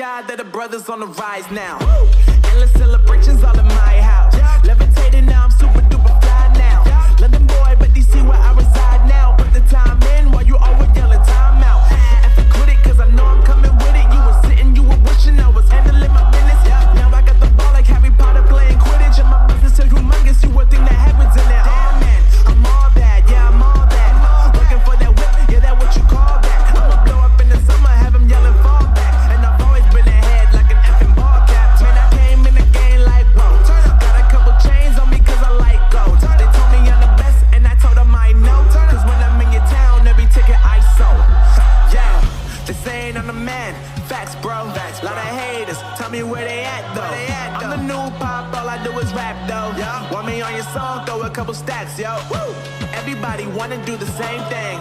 God that the brothers on the rise now. Endless celebrations all in my house. Levitating now, I'm super duper fly now. London boy, but DC where I reside now. Put the time in while you always yelling time out. And if quit it, cause I know I'm coming with it. You were sitting, you were wishing I was handling my business. Now I got the ball like Harry Potter playing Quidditch. And my business is humongous, you would think that happens in there. Oh man, I'm all that, yeah, I'm all that. Looking for that whip, yeah, that what you call that. I'ma blow up in the summer, have him yelling fall back. And I've always been ahead like an effing ball cap. Man, I came in the game like, whoa. Got a couple chains on me cause I like gold. They told me I'm the best and I told them I know. Cause when I'm in your town, every ticket I sold. Yeah, they saying I'm the man. Facts, bro. Lot of haters, tell me where they at though. I'm the new pop, all I do is rap though. Want me on your song, throw a couple stacks, yo. Woo! Everybody wanna do the same thing.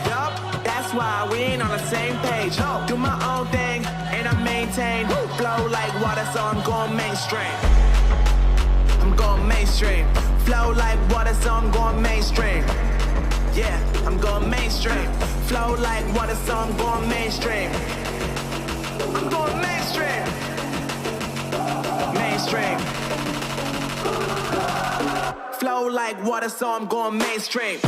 That's why we ain't on the same page. Do my own thing, and I maintain. Flow like water, so I'm going mainstream. I'm going mainstream. Flow like water, so I'm going mainstream. Yeah, I'm going mainstream. Flow like water, so I'm going mainstream. I'm going mainstream. Mainstream. Flow like water, so I'm going mainstream.